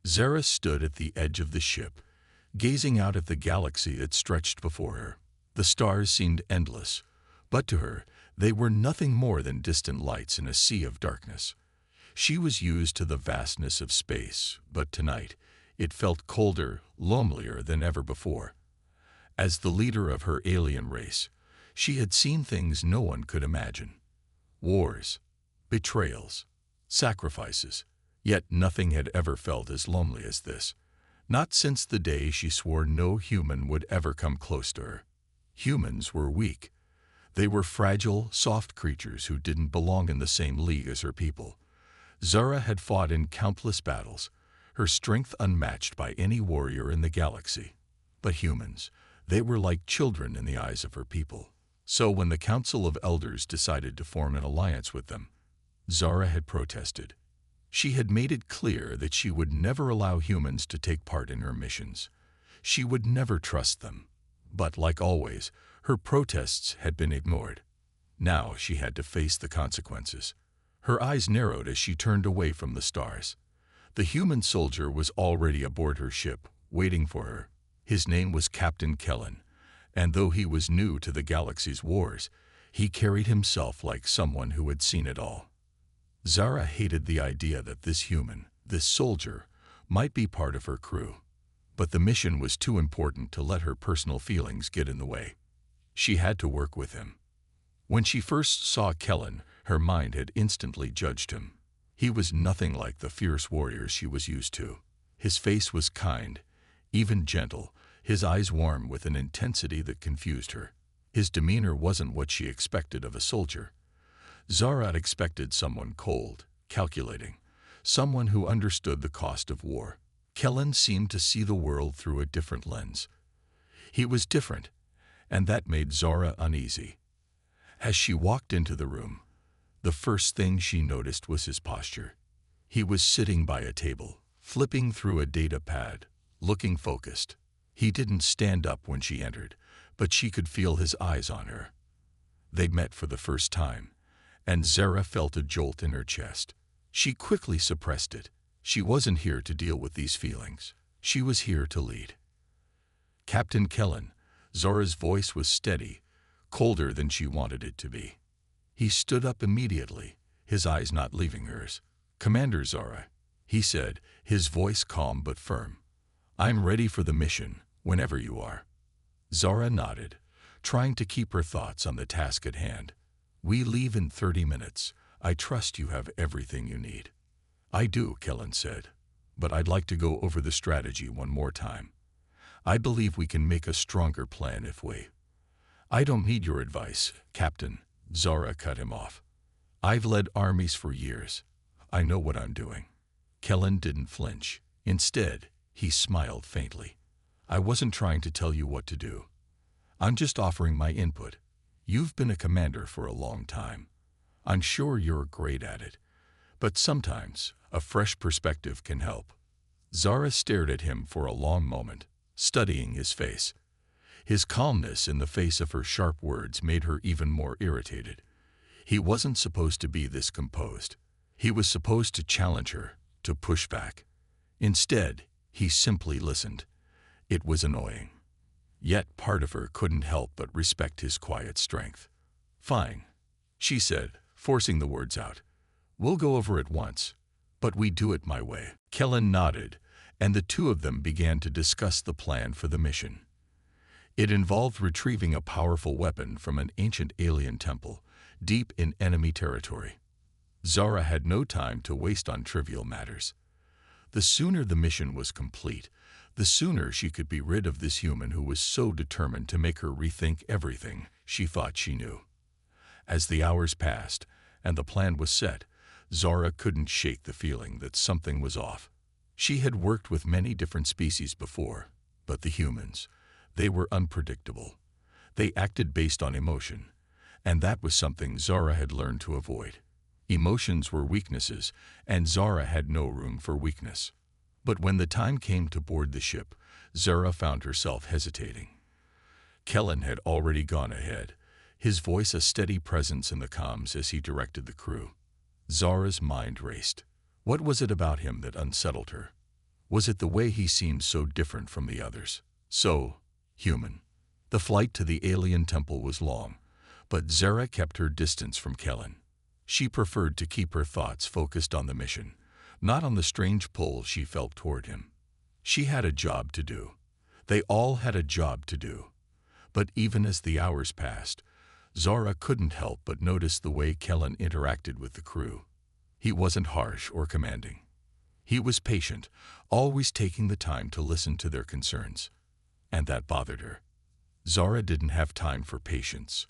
Zara stood at the edge of the ship, gazing out at the galaxy that stretched before her. The stars seemed endless, but to her, they were nothing more than distant lights in a sea of darkness. She was used to the vastness of space, but tonight, it felt colder, lonelier than ever before. As the leader of her alien race, she had seen things no one could imagine. Wars, betrayals, sacrifices, yet nothing had ever felt as lonely as this. Not since the day she swore no human would ever come close to her. Humans were weak. They were fragile, soft creatures who didn't belong in the same league as her people. Zara had fought in countless battles, her strength unmatched by any warrior in the galaxy. But humans, they were like children in the eyes of her people. So when the Council of Elders decided to form an alliance with them, Zara had protested. She had made it clear that she would never allow humans to take part in her missions. She would never trust them. But like always, her protests had been ignored. Now she had to face the consequences. Her eyes narrowed as she turned away from the stars. The human soldier was already aboard her ship, waiting for her. His name was Captain Kellen, and though he was new to the galaxy's wars, he carried himself like someone who had seen it all. Zara hated the idea that this human, this soldier, might be part of her crew. But the mission was too important to let her personal feelings get in the way. She had to work with him. When she first saw Kellen, her mind had instantly judged him. He was nothing like the fierce warriors she was used to. His face was kind, even gentle, his eyes warm with an intensity that confused her. His demeanor wasn't what she expected of a soldier. Zara had expected someone cold, calculating, someone who understood the cost of war. Kellen seemed to see the world through a different lens. He was different, and that made Zara uneasy. As she walked into the room, the first thing she noticed was his posture. He was sitting by a table, flipping through a data pad, looking focused. He didn't stand up when she entered, but she could feel his eyes on her. They met for the first time, and Zara felt a jolt in her chest. She quickly suppressed it. She wasn't here to deal with these feelings. She was here to lead. Captain Kellen, Zara's voice was steady, colder than she wanted it to be. He stood up immediately, his eyes not leaving hers. "Commander Zara," he said, his voice calm but firm. "I'm ready for the mission, whenever you are." Zara nodded, trying to keep her thoughts on the task at hand. "We leave in 30 minutes. I trust you have everything you need." "I do," Kellen said, "but I'd like to go over the strategy one more time. I believe we can make a stronger plan if we—" "I don't need your advice, Captain," Zara cut him off. "I've led armies for years. I know what I'm doing." Kellen didn't flinch. Instead, he smiled faintly. "I wasn't trying to tell you what to do. I'm just offering my input. You've been a commander for a long time. I'm sure you're great at it. But sometimes, a fresh perspective can help." Zara stared at him for a long moment, studying his face. His calmness in the face of her sharp words made her even more irritated. He wasn't supposed to be this composed. He was supposed to challenge her, to push back. Instead, he simply listened. It was annoying. Yet part of her couldn't help but respect his quiet strength. "Fine," she said, forcing the words out. "We'll go over it once, but we do it my way." Kellen nodded, and the two of them began to discuss the plan for the mission. It involved retrieving a powerful weapon from an ancient alien temple, deep in enemy territory. Zara had no time to waste on trivial matters. The sooner the mission was complete, the sooner she could be rid of this human who was so determined to make her rethink everything she thought she knew. As the hours passed, and the plan was set, Zara couldn't shake the feeling that something was off. She had worked with many different species before, but the humans, they were unpredictable. They acted based on emotion, and that was something Zara had learned to avoid. Emotions were weaknesses, and Zara had no room for weakness. But when the time came to board the ship, Zara found herself hesitating. Kellen had already gone ahead, his voice a steady presence in the comms as he directed the crew. Zara's mind raced. What was it about him that unsettled her? Was it the way he seemed so different from the others? So human. The flight to the alien temple was long, but Zara kept her distance from Kellen. She preferred to keep her thoughts focused on the mission, not on the strange pull she felt toward him. She had a job to do. They all had a job to do. But even as the hours passed, Zara couldn't help but notice the way Kellen interacted with the crew. He wasn't harsh or commanding. He was patient, always taking the time to listen to their concerns. And that bothered her. Zara didn't have time for patience.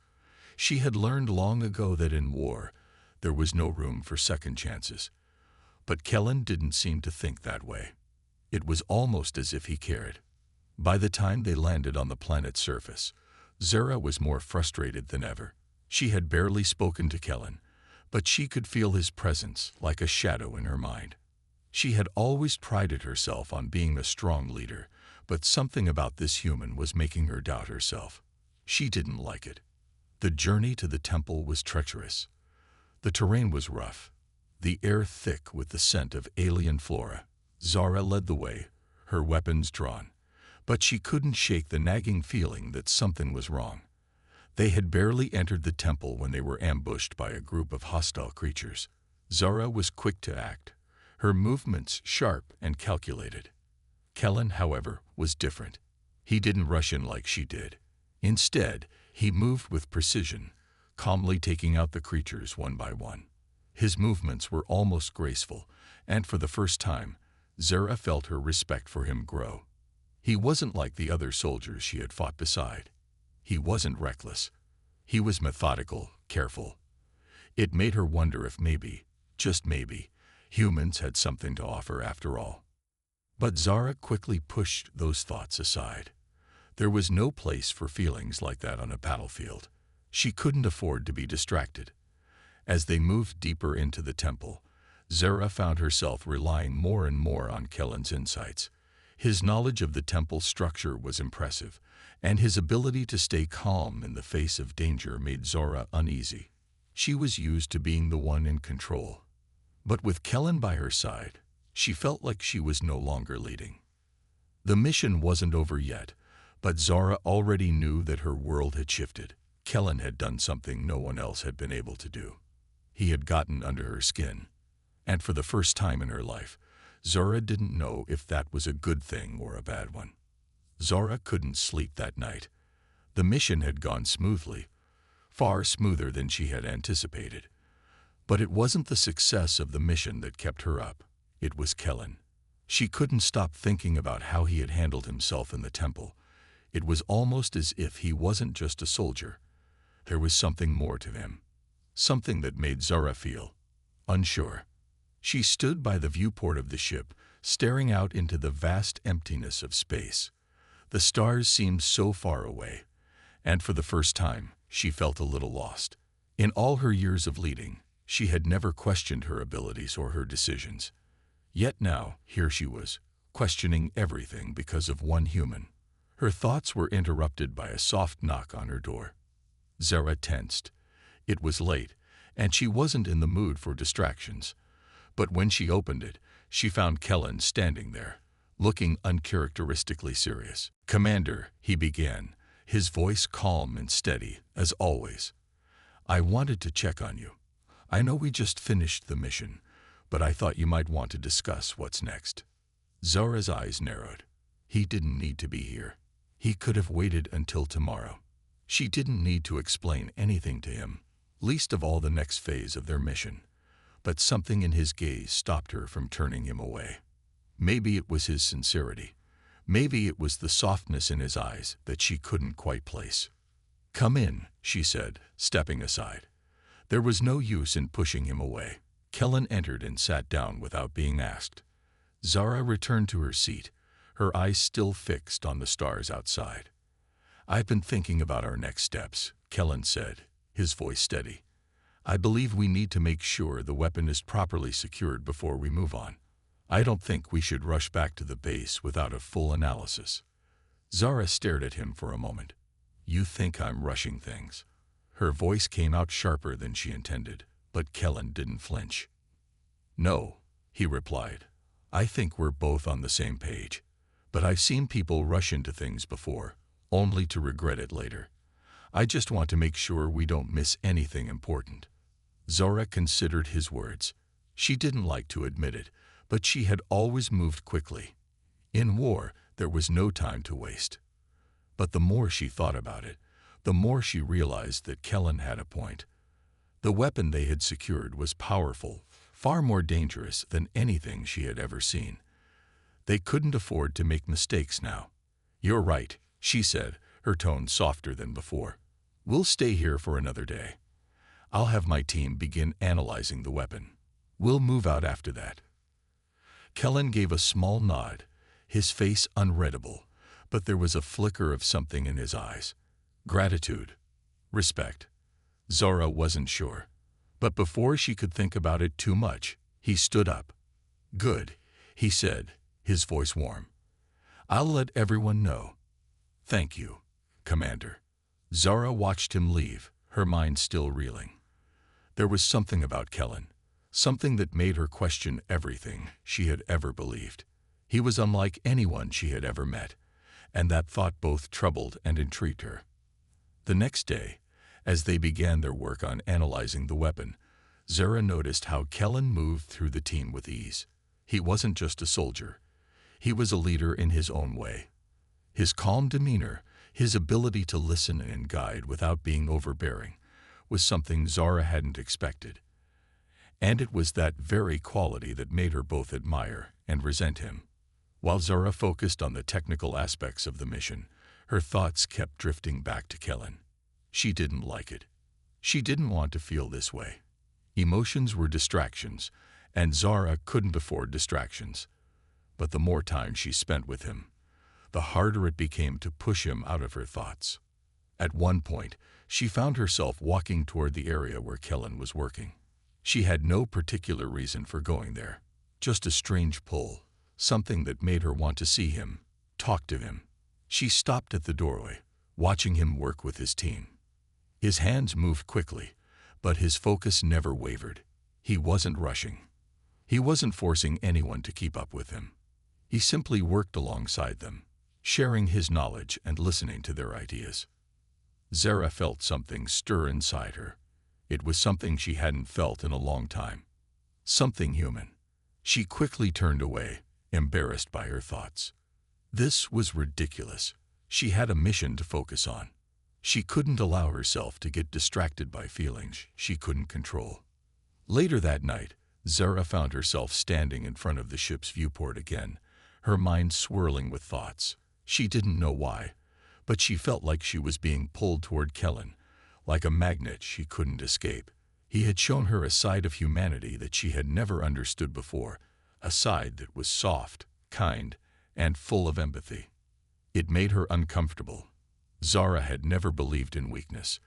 She had learned long ago that in war, there was no room for second chances. But Kellen didn't seem to think that way. It was almost as if he cared. By the time they landed on the planet's surface, Zara was more frustrated than ever. She had barely spoken to Kellen, but she could feel his presence like a shadow in her mind. She had always prided herself on being a strong leader, but something about this human was making her doubt herself. She didn't like it. The journey to the temple was treacherous. The terrain was rough, the air thick with the scent of alien flora. Zara led the way, her weapons drawn, but she couldn't shake the nagging feeling that something was wrong. They had barely entered the temple when they were ambushed by a group of hostile creatures. Zara was quick to act, her movements sharp and calculated. Kellen, however, was different. He didn't rush in like she did. Instead, he moved with precision, calmly taking out the creatures one by one. His movements were almost graceful, and for the first time, Zara felt her respect for him grow. He wasn't like the other soldiers she had fought beside. He wasn't reckless. He was methodical, careful. It made her wonder if maybe, just maybe, humans had something to offer after all. But Zara quickly pushed those thoughts aside. There was no place for feelings like that on a battlefield. She couldn't afford to be distracted. As they moved deeper into the temple, Zara found herself relying more and more on Kellen's insights. His knowledge of the temple structure was impressive, and his ability to stay calm in the face of danger made Zara uneasy. She was used to being the one in control. But with Kellen by her side, she felt like she was no longer leading. The mission wasn't over yet, but Zara already knew that her world had shifted. Kellen had done something no one else had been able to do. He had gotten under her skin. And for the first time in her life, Zara didn't know if that was a good thing or a bad one. Zara couldn't sleep that night. The mission had gone smoothly, far smoother than she had anticipated. But it wasn't the success of the mission that kept her up. It was Kellen. She couldn't stop thinking about how he had handled himself in the temple. It was almost as if he wasn't just a soldier. There was something more to him. Something that made Zara feel unsure. She stood by the viewport of the ship, staring out into the vast emptiness of space. The stars seemed so far away, and for the first time, she felt a little lost. In all her years of leading, she had never questioned her abilities or her decisions. Yet now, here she was, questioning everything because of one human. Her thoughts were interrupted by a soft knock on her door. Zara tensed. It was late, and she wasn't in the mood for distractions. But when she opened it, she found Kellen standing there, looking uncharacteristically serious. "Commander," he began, his voice calm and steady, as always. "I wanted to check on you. I know we just finished the mission, but I thought you might want to discuss what's next." Zara's eyes narrowed. He didn't need to be here. He could have waited until tomorrow. She didn't need to explain anything to him, least of all the next phase of their mission. But something in his gaze stopped her from turning him away. Maybe it was his sincerity. Maybe it was the softness in his eyes that she couldn't quite place. "Come in," she said, stepping aside. There was no use in pushing him away. Kellen entered and sat down without being asked. Zara returned to her seat, her eyes still fixed on the stars outside. "I've been thinking about our next steps," Kellen said, his voice steady. "I believe we need to make sure the weapon is properly secured before we move on. I don't think we should rush back to the base without a full analysis." Zara stared at him for a moment. "You think I'm rushing things?" Her voice came out sharper than she intended, but Kellen didn't flinch. "No," he replied. I think we're both on the same page. But I've seen people rush into things before, only to regret it later. I just want to make sure we don't miss anything important." Zora considered his words. She didn't like to admit it, but she had always moved quickly. In war, there was no time to waste. But the more she thought about it, the more she realized that Kellen had a point. The weapon they had secured was powerful, far more dangerous than anything she had ever seen. They couldn't afford to make mistakes now. "You're right," she said, her tone softer than before. "We'll stay here for another day. I'll have my team begin analyzing the weapon. We'll move out after that." Kellen gave a small nod, his face unreadable, but there was a flicker of something in his eyes. Gratitude. Respect. Zora wasn't sure. But before she could think about it too much, he stood up. "Good," he said, his voice warm. "I'll let everyone know." "Thank you, Commander." Zara watched him leave, her mind still reeling. There was something about Kellen, something that made her question everything she had ever believed. He was unlike anyone she had ever met, and that thought both troubled and intrigued her. The next day, as they began their work on analyzing the weapon, Zara noticed how Kellen moved through the team with ease. He wasn't just a soldier. He was a leader in his own way. His calm demeanor, his ability to listen and guide without being overbearing, was something Zara hadn't expected. And it was that very quality that made her both admire and resent him. While Zara focused on the technical aspects of the mission, her thoughts kept drifting back to Kellen. She didn't like it. She didn't want to feel this way. Emotions were distractions, and Zara couldn't afford distractions. But the more time she spent with him, the harder it became to push him out of her thoughts. At one point, she found herself walking toward the area where Kellen was working. She had no particular reason for going there, just a strange pull, something that made her want to see him, talk to him. She stopped at the doorway, watching him work with his team. His hands moved quickly, but his focus never wavered. He wasn't rushing. He wasn't forcing anyone to keep up with him. He simply worked alongside them, sharing his knowledge and listening to their ideas. Zara felt something stir inside her. It was something she hadn't felt in a long time. Something human. She quickly turned away, embarrassed by her thoughts. This was ridiculous. She had a mission to focus on. She couldn't allow herself to get distracted by feelings she couldn't control. Later that night, Zara found herself standing in front of the ship's viewport again, her mind swirling with thoughts. She didn't know why, but she felt like she was being pulled toward Kellen, like a magnet she couldn't escape. He had shown her a side of humanity that she had never understood before, a side that was soft, kind, and full of empathy. It made her uncomfortable. Zara had never believed in weakness,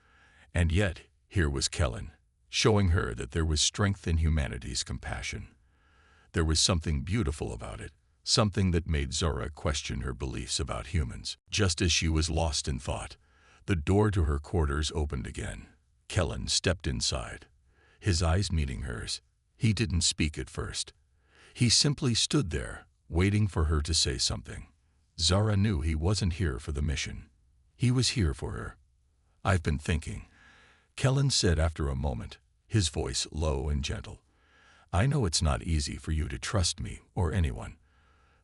and yet here was Kellen, showing her that there was strength in humanity's compassion. There was something beautiful about it, something that made Zara question her beliefs about humans. Just as she was lost in thought, the door to her quarters opened again. Kellen stepped inside, his eyes meeting hers. He didn't speak at first. He simply stood there, waiting for her to say something. Zara knew he wasn't here for the mission. He was here for her. "I've been thinking," Kellen said after a moment, his voice low and gentle. "I know it's not easy for you to trust me or anyone,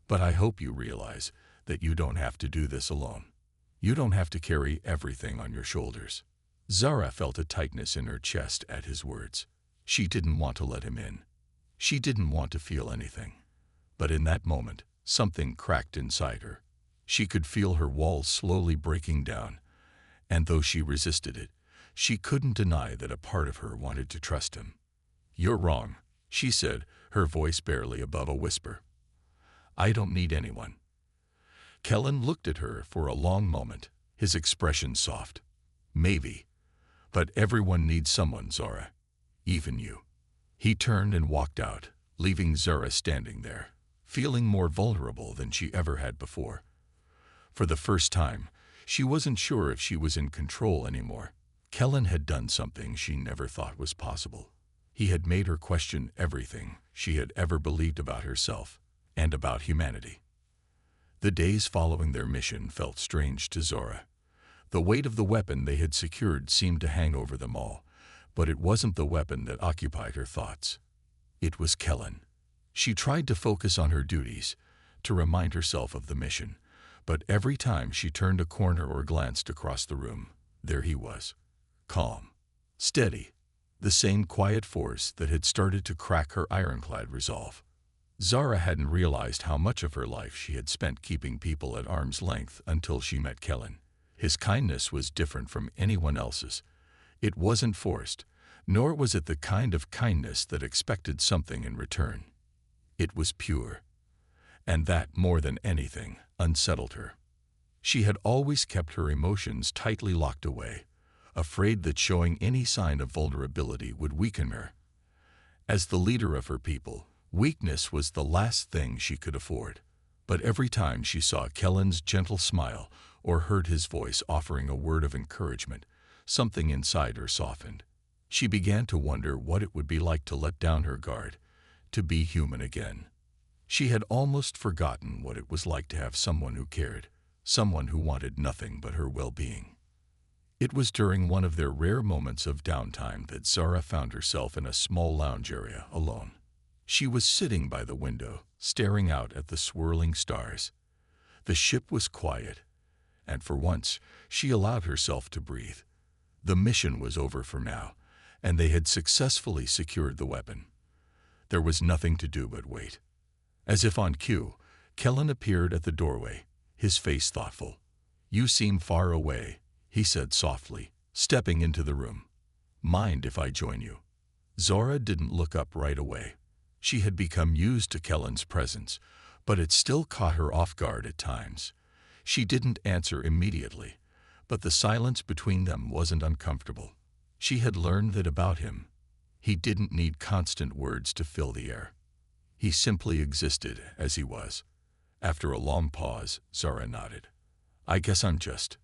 but I hope you realize that you don't have to do this alone. You don't have to carry everything on your shoulders." Zara felt a tightness in her chest at his words. She didn't want to let him in. She didn't want to feel anything. But in that moment, something cracked inside her. She could feel her walls slowly breaking down, and though she resisted it, she couldn't deny that a part of her wanted to trust him. "You're wrong," she said, her voice barely above a whisper. "I don't need anyone." Kellen looked at her for a long moment, his expression soft. "Maybe. But everyone needs someone, Zara. Even you." He turned and walked out, leaving Zara standing there, feeling more vulnerable than she ever had before. For the first time, she wasn't sure if she was in control anymore. Kellen had done something she never thought was possible. He had made her question everything she had ever believed about herself. and about humanity. The days following their mission felt strange to Zora. The weight of the weapon they had secured seemed to hang over them all, but it wasn't the weapon that occupied her thoughts. It was Kellen. She tried to focus on her duties, to remind herself of the mission, but every time she turned a corner or glanced across the room, there he was. Calm. Steady. The same quiet force that had started to crack her ironclad resolve. Zara hadn't realized how much of her life she had spent keeping people at arm's length until she met Kellen. His kindness was different from anyone else's. It wasn't forced, nor was it the kind of kindness that expected something in return. It was pure. And that, more than anything, unsettled her. She had always kept her emotions tightly locked away, afraid that showing any sign of vulnerability would weaken her. As the leader of her people, weakness was the last thing she could afford. But every time she saw Kellen's gentle smile or heard his voice offering a word of encouragement, something inside her softened. She began to wonder what it would be like to let down her guard, to be human again. She had almost forgotten what it was like to have someone who cared, someone who wanted nothing but her well-being. It was during one of their rare moments of downtime that Zara found herself in a small lounge area alone. She was sitting by the window, staring out at the swirling stars. The ship was quiet, and for once she allowed herself to breathe. The mission was over for now, and they had successfully secured the weapon. There was nothing to do but wait. As if on cue, Kellen appeared at the doorway, his face thoughtful. "You seem far away," he said softly, stepping into the room. "Mind if I join you?" Zora didn't look up right away. She had become used to Kellen's presence, but it still caught her off guard at times. She didn't answer immediately, but the silence between them wasn't uncomfortable. She had learned that about him. He didn't need constant words to fill the air. He simply existed as he was. After a long pause, Zara nodded. "I guess I'm just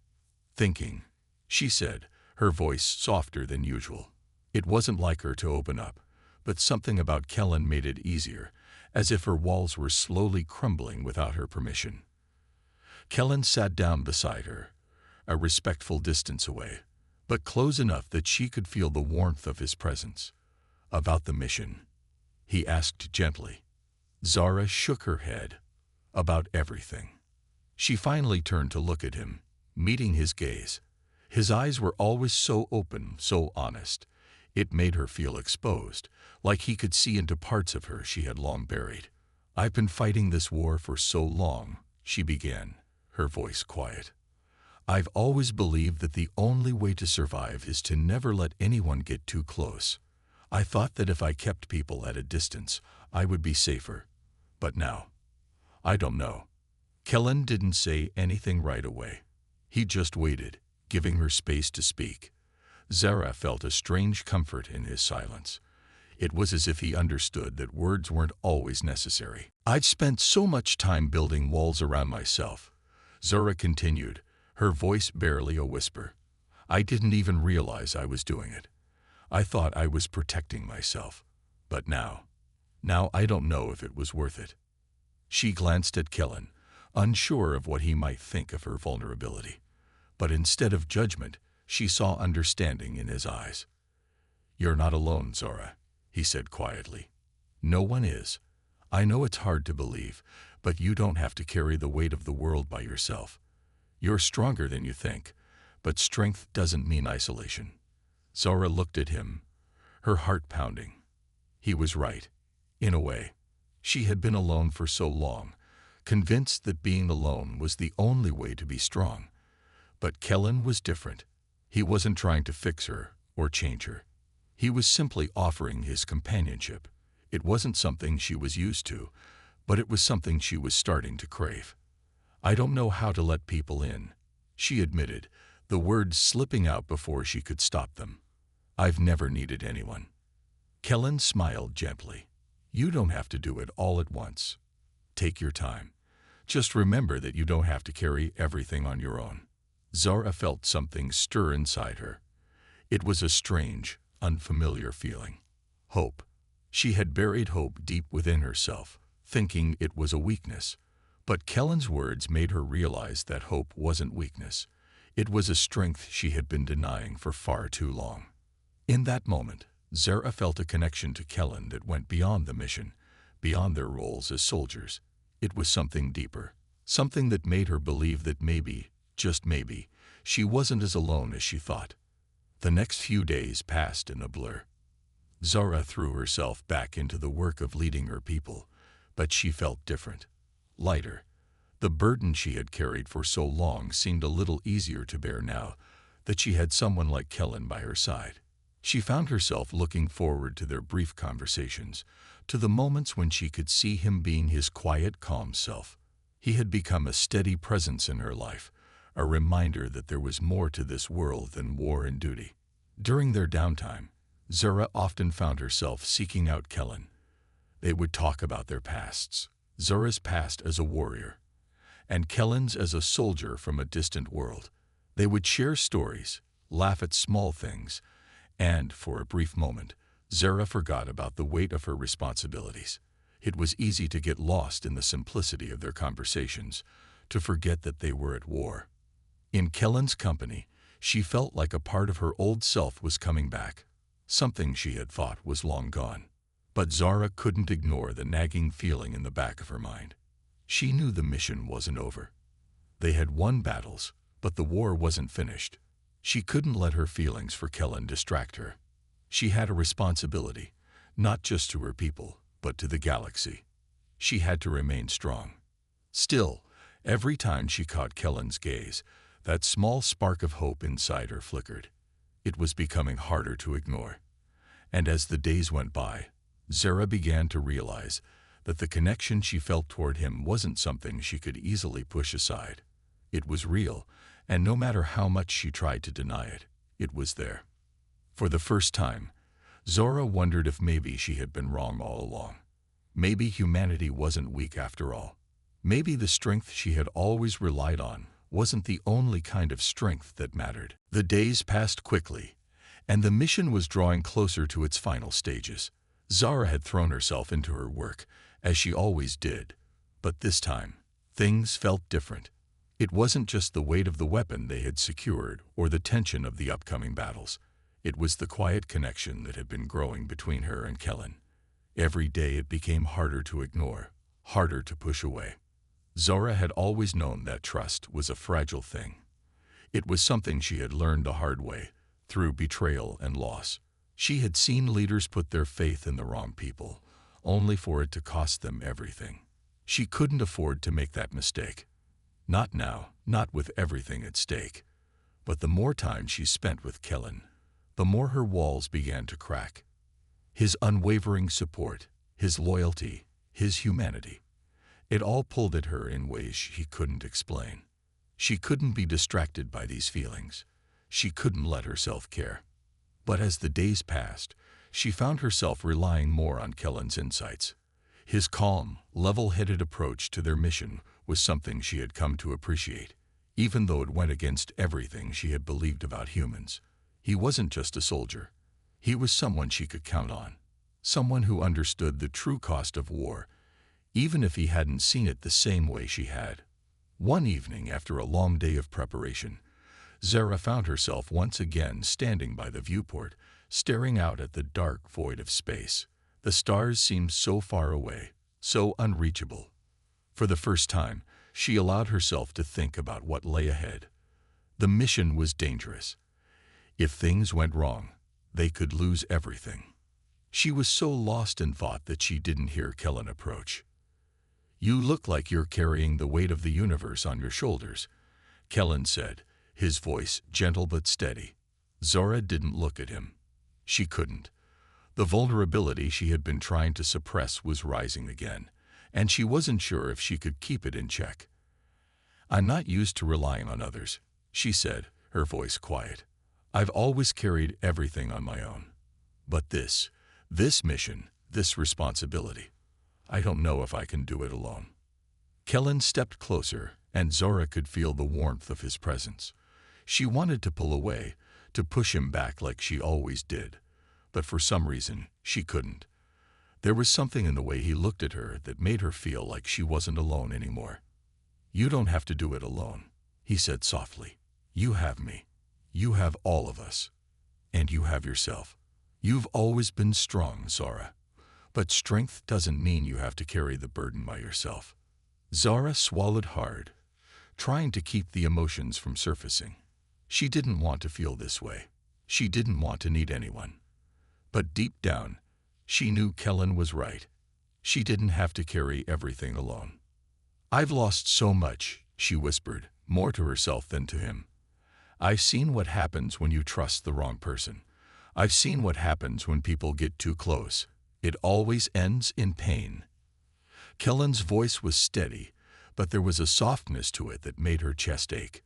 thinking," she said, her voice softer than usual. It wasn't like her to open up, but something about Kellen made it easier, as if her walls were slowly crumbling without her permission. Kellen sat down beside her, a respectful distance away, but close enough that she could feel the warmth of his presence. "About the mission?" he asked gently. Zara shook her head. "About everything." She finally turned to look at him, meeting his gaze. His eyes were always so open, so honest. It made her feel exposed, like he could see into parts of her she had long buried. "I've been fighting this war for so long," she began, her voice quiet. "I've always believed that the only way to survive is to never let anyone get too close. I thought that if I kept people at a distance, I would be safer. But now, I don't know." Kellen didn't say anything right away. He just waited, giving her space to speak. Zara felt a strange comfort in his silence. It was as if he understood that words weren't always necessary. "I've spent so much time building walls around myself," Zara continued, her voice barely a whisper. "I didn't even realize I was doing it. I thought I was protecting myself. But now I don't know if it was worth it." She glanced at Kellen, unsure of what he might think of her vulnerability. But instead of judgment, she saw understanding in his eyes. "You're not alone, Zora," he said quietly. "No one is. I know it's hard to believe, but you don't have to carry the weight of the world by yourself. You're stronger than you think, but strength doesn't mean isolation." Zora looked at him, her heart pounding. He was right, in a way. She had been alone for so long, convinced that being alone was the only way to be strong. But Kellen was different. He wasn't trying to fix her or change her. He was simply offering his companionship. It wasn't something she was used to, but it was something she was starting to crave. "I don't know how to let people in," she admitted, the words slipping out before she could stop them. "I've never needed anyone." Kellen smiled gently. "You don't have to do it all at once. Take your time. Just remember that you don't have to carry everything on your own." Zara felt something stir inside her. It was a strange, unfamiliar feeling. Hope. She had buried hope deep within herself, thinking it was a weakness. But Kellen's words made her realize that hope wasn't weakness. It was a strength she had been denying for far too long. In that moment, Zara felt a connection to Kellen that went beyond the mission, beyond their roles as soldiers. It was something deeper, something that made her believe that maybe, just maybe, she wasn't as alone as she thought. The next few days passed in a blur. Zara threw herself back into the work of leading her people, but she felt different, lighter. The burden she had carried for so long seemed a little easier to bear now that she had someone like Kellen by her side. She found herself looking forward to their brief conversations, to the moments when she could see him being his quiet, calm self. He had become a steady presence in her life, a reminder that there was more to this world than war and duty. During their downtime, Zara often found herself seeking out Kellen. They would talk about their pasts, Zara's past as a warrior, and Kellen's as a soldier from a distant world. They would share stories, laugh at small things, and, for a brief moment, Zara forgot about the weight of her responsibilities. It was easy to get lost in the simplicity of their conversations, to forget that they were at war. In Kellen's company, she felt like a part of her old self was coming back, something she had thought was long gone. But Zara couldn't ignore the nagging feeling in the back of her mind. She knew the mission wasn't over. They had won battles, but the war wasn't finished. She couldn't let her feelings for Kellen distract her. She had a responsibility, not just to her people, but to the galaxy. She had to remain strong. Still, every time she caught Kellen's gaze, that small spark of hope inside her flickered. It was becoming harder to ignore. And as the days went by, Zara began to realize that the connection she felt toward him wasn't something she could easily push aside. It was real, and no matter how much she tried to deny it, it was there. For the first time, Zara wondered if maybe she had been wrong all along. Maybe humanity wasn't weak after all. Maybe the strength she had always relied on wasn't the only kind of strength that mattered. The days passed quickly, and the mission was drawing closer to its final stages. Zara had thrown herself into her work, as she always did, but this time, things felt different. It wasn't just the weight of the weapon they had secured or the tension of the upcoming battles. It was the quiet connection that had been growing between her and Kellen. Every day it became harder to ignore, harder to push away. Zara had always known that trust was a fragile thing. It was something she had learned the hard way, through betrayal and loss. She had seen leaders put their faith in the wrong people, only for it to cost them everything. She couldn't afford to make that mistake. Not now, not with everything at stake. But the more time she spent with Kellen, the more her walls began to crack. His unwavering support, his loyalty, his humanity. It all pulled at her in ways she couldn't explain. She couldn't be distracted by these feelings. She couldn't let herself care. But as the days passed, she found herself relying more on Kellen's insights. His calm, level-headed approach to their mission was something she had come to appreciate, even though it went against everything she had believed about humans. He wasn't just a soldier. He was someone she could count on, someone who understood the true cost of war, even if he hadn't seen it the same way she had. One evening, after a long day of preparation, Zara found herself once again standing by the viewport, staring out at the dark void of space. The stars seemed so far away, so unreachable. For the first time, she allowed herself to think about what lay ahead. The mission was dangerous. If things went wrong, they could lose everything. She was so lost in thought that she didn't hear Kellen approach. "You look like you're carrying the weight of the universe on your shoulders," Kellen said, his voice gentle but steady. Zara didn't look at him. She couldn't. The vulnerability she had been trying to suppress was rising again, and she wasn't sure if she could keep it in check. "I'm not used to relying on others," she said, her voice quiet. "I've always carried everything on my own. But this mission, this responsibility, I don't know if I can do it alone." Kellen stepped closer, and Zara could feel the warmth of his presence. She wanted to pull away, to push him back like she always did, but for some reason she couldn't. There was something in the way he looked at her that made her feel like she wasn't alone anymore. "You don't have to do it alone," he said softly. "You have me. You have all of us. And you have yourself. You've always been strong, Zara. But strength doesn't mean you have to carry the burden by yourself." Zara swallowed hard, trying to keep the emotions from surfacing. She didn't want to feel this way. She didn't want to need anyone. But deep down, she knew Kellen was right. She didn't have to carry everything alone. "I've lost so much," she whispered, more to herself than to him. "I've seen what happens when you trust the wrong person. I've seen what happens when people get too close. It always ends in pain." Kellen's voice was steady, but there was a softness to it that made her chest ache.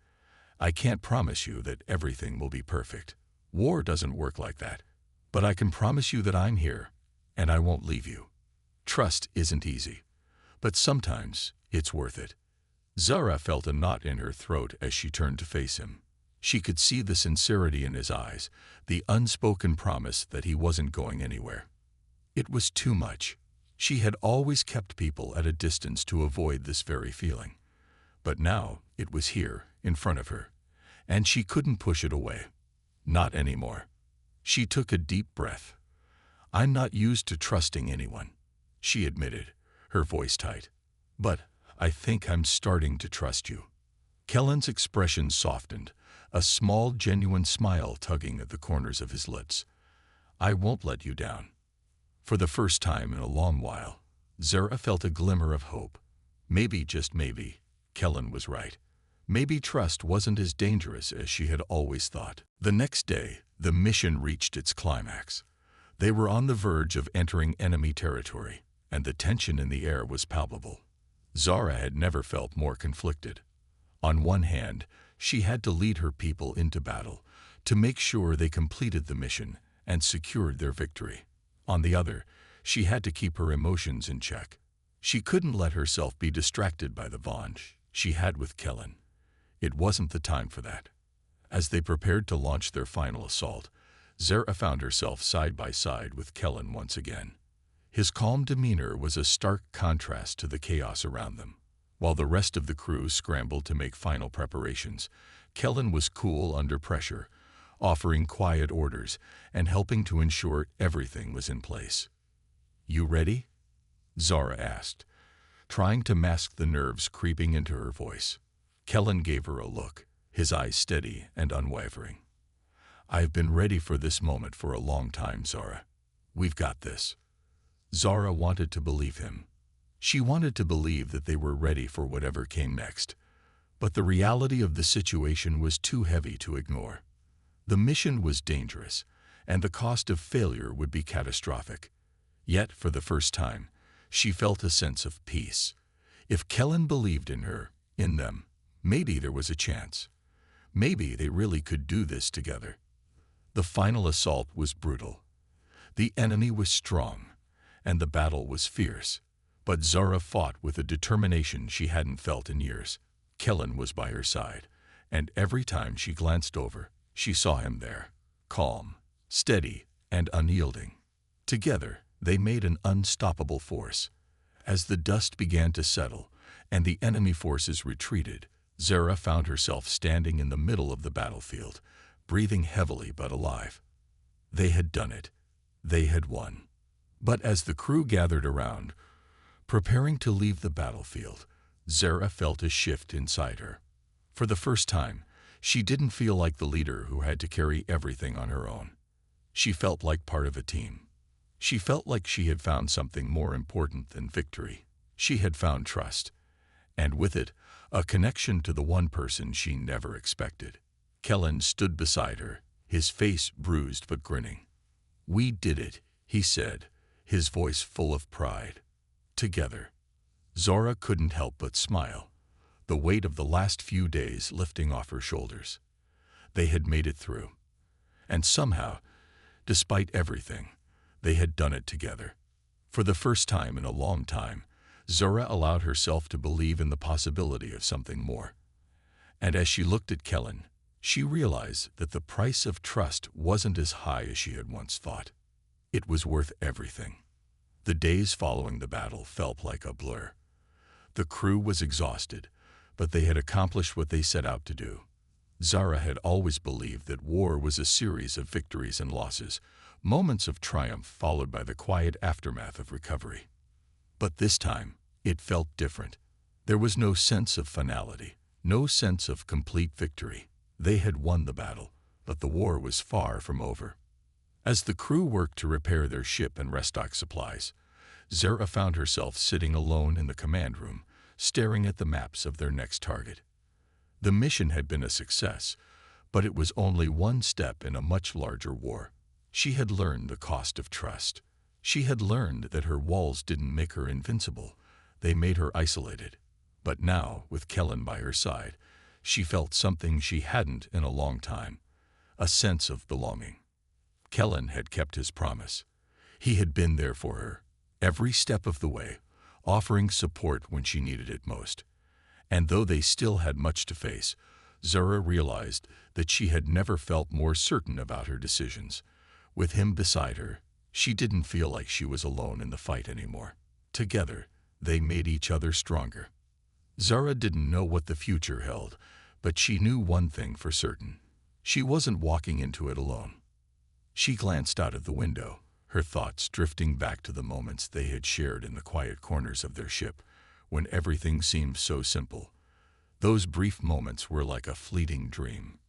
"I can't promise you that everything will be perfect. War doesn't work like that. But I can promise you that I'm here, and I won't leave you. Trust isn't easy, but sometimes it's worth it." Zara felt a knot in her throat as she turned to face him. She could see the sincerity in his eyes, the unspoken promise that he wasn't going anywhere. It was too much. She had always kept people at a distance to avoid this very feeling. But now it was here, in front of her, and she couldn't push it away. Not anymore. She took a deep breath. "I'm not used to trusting anyone," she admitted, her voice tight. "But I think I'm starting to trust you." Kellen's expression softened, a small, genuine smile tugging at the corners of his lips. "I won't let you down." For the first time in a long while, Zara felt a glimmer of hope. Maybe, just maybe, Kellen was right. Maybe trust wasn't as dangerous as she had always thought. The next day, the mission reached its climax. They were on the verge of entering enemy territory, and the tension in the air was palpable. Zara had never felt more conflicted. On one hand, she had to lead her people into battle, to make sure they completed the mission and secured their victory. On the other, she had to keep her emotions in check. She couldn't let herself be distracted by the bond she had with Kellen. It wasn't the time for that. As they prepared to launch their final assault, Zara found herself side by side with Kellen once again. His calm demeanor was a stark contrast to the chaos around them. While the rest of the crew scrambled to make final preparations, Kellen was cool under pressure, offering quiet orders and helping to ensure everything was in place. "You ready?" Zara asked, trying to mask the nerves creeping into her voice. Kellen gave her a look, his eyes steady and unwavering. "I've been ready for this moment for a long time, Zara. We've got this." Zara wanted to believe him. She wanted to believe that they were ready for whatever came next. But the reality of the situation was too heavy to ignore. The mission was dangerous, and the cost of failure would be catastrophic. Yet, for the first time, she felt a sense of peace. If Kellen believed in her, in them, maybe there was a chance. Maybe they really could do this together. The final assault was brutal. The enemy was strong, and the battle was fierce. But Zara fought with a determination she hadn't felt in years. Kellen was by her side, and every time she glanced over, she saw him there, calm, steady, and unyielding. Together, they made an unstoppable force. As the dust began to settle and the enemy forces retreated, Zara found herself standing in the middle of the battlefield, breathing heavily but alive. They had done it. They had won. But as the crew gathered around, preparing to leave the battlefield, Zara felt a shift inside her. For the first time, she didn't feel like the leader who had to carry everything on her own. She felt like part of a team. She felt like she had found something more important than victory. She had found trust, and with it, a connection to the one person she never expected. Kellen stood beside her, his face bruised but grinning. "We did it," he said, his voice full of pride. Together. Zara couldn't help but smile, the weight of the last few days lifting off her shoulders. They had made it through. And somehow, despite everything, they had done it together. For the first time in a long time, Zara allowed herself to believe in the possibility of something more. And as she looked at Kellen, she realized that the price of trust wasn't as high as she had once thought. It was worth everything. The days following the battle felt like a blur. The crew was exhausted, but they had accomplished what they set out to do. Zara had always believed that war was a series of victories and losses, moments of triumph followed by the quiet aftermath of recovery. But this time, it felt different. There was no sense of finality, no sense of complete victory. They had won the battle, but the war was far from over. As the crew worked to repair their ship and restock supplies, Zara found herself sitting alone in the command room, staring at the maps of their next target. The mission had been a success, but it was only one step in a much larger war. She had learned the cost of trust. She had learned that her walls didn't make her invincible, they made her isolated. But now, with Kellen by her side, she felt something she hadn't in a long time, a sense of belonging. Kellen had kept his promise. He had been there for her, every step of the way, offering support when she needed it most. And though they still had much to face, Zara realized that she had never felt more certain about her decisions. With him beside her, she didn't feel like she was alone in the fight anymore. Together, they made each other stronger. Zara didn't know what the future held, but she knew one thing for certain. She wasn't walking into it alone. She glanced out of the window, her thoughts drifting back to the moments they had shared in the quiet corners of their ship, when everything seemed so simple. Those brief moments were like a fleeting dream,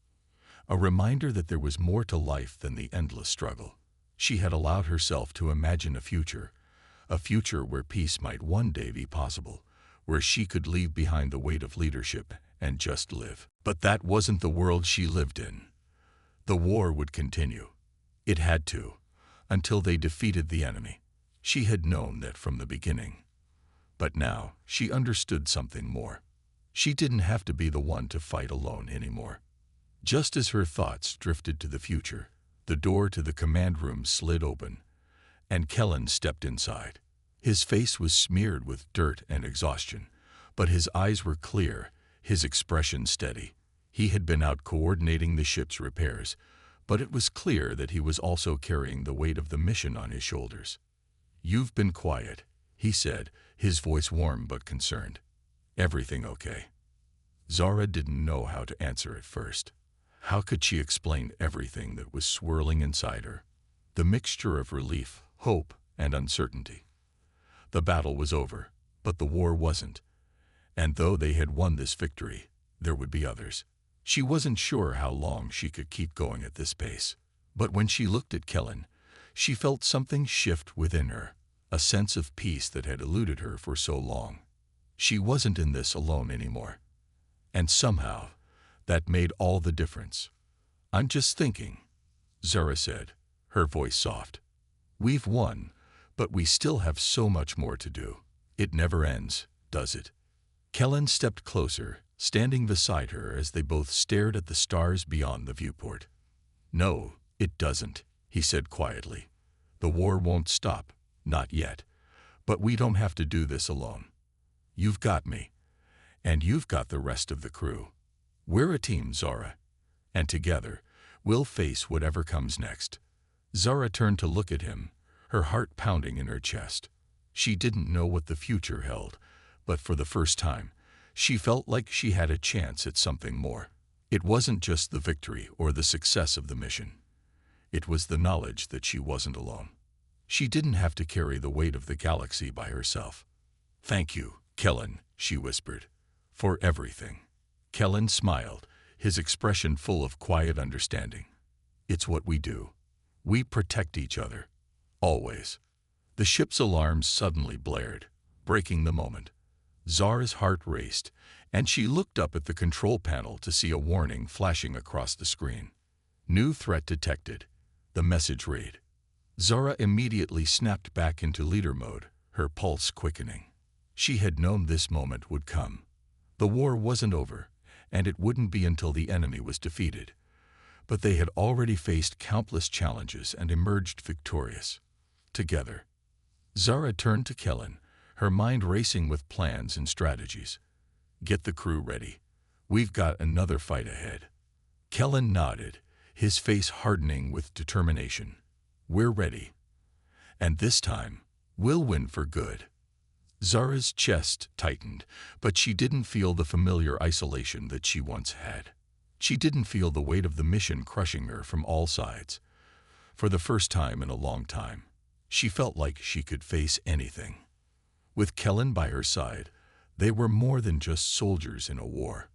a reminder that there was more to life than the endless struggle. She had allowed herself to imagine a future where peace might one day be possible, where she could leave behind the weight of leadership and just live. But that wasn't the world she lived in. The war would continue. It had to, until they defeated the enemy. She had known that from the beginning. But now, she understood something more. She didn't have to be the one to fight alone anymore. Just as her thoughts drifted to the future, the door to the command room slid open, and Kellen stepped inside. His face was smeared with dirt and exhaustion, but his eyes were clear, his expression steady. He had been out coordinating the ship's repairs, but it was clear that he was also carrying the weight of the mission on his shoulders. "You've been quiet," he said, his voice warm but concerned. "Everything okay?" Zara didn't know how to answer at first. How could she explain everything that was swirling inside her? The mixture of relief, hope, and uncertainty. The battle was over, but the war wasn't. And though they had won this victory, there would be others. She wasn't sure how long she could keep going at this pace. But when she looked at Kellen, she felt something shift within her, a sense of peace that had eluded her for so long. She wasn't in this alone anymore. And somehow, that made all the difference. "I'm just thinking," Zara said, her voice soft. "We've won, but we still have so much more to do. It never ends, does it?" Kellen stepped closer, standing beside her as they both stared at the stars beyond the viewport. "No, it doesn't," he said quietly. "The war won't stop, not yet. But we don't have to do this alone. You've got me, and you've got the rest of the crew. We're a team, Zara, and together, we'll face whatever comes next." Zara turned to look at him, her heart pounding in her chest. She didn't know what the future held, but for the first time, she felt like she had a chance at something more. It wasn't just the victory or the success of the mission. It was the knowledge that she wasn't alone. She didn't have to carry the weight of the galaxy by herself. "Thank you, Kellen," she whispered, "for everything." Kellen smiled, his expression full of quiet understanding. "It's what we do. We protect each other. Always." The ship's alarms suddenly blared, breaking the moment. Zara's heart raced, and she looked up at the control panel to see a warning flashing across the screen. "New threat detected," the message read. Zara immediately snapped back into leader mode, her pulse quickening. She had known this moment would come. The war wasn't over, and it wouldn't be until the enemy was defeated. But they had already faced countless challenges and emerged victorious. Together. Zara turned to Kellen, her mind racing with plans and strategies. "Get the crew ready. We've got another fight ahead." Kellen nodded, his face hardening with determination. "We're ready. And this time, We'll win for good. Zara's chest tightened, but she didn't feel the familiar isolation that she once had. She didn't feel the weight of the mission crushing her from all sides. For the first time in a long time, she felt like she could face anything. With Kellen by her side, they were more than just soldiers in a war.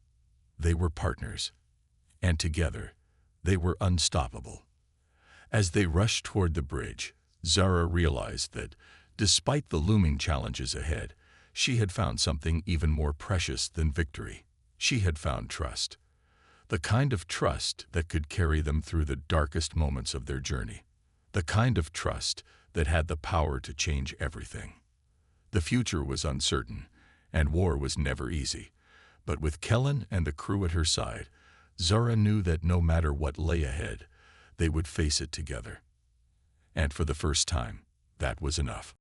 They were partners. And together, they were unstoppable. As they rushed toward the bridge, Zara realized that, despite the looming challenges ahead, she had found something even more precious than victory. She had found trust. The kind of trust that could carry them through the darkest moments of their journey. The kind of trust that had the power to change everything. The future was uncertain, and war was never easy. But with Kellen and the crew at her side, Zara knew that no matter what lay ahead, they would face it together. And for the first time, that was enough.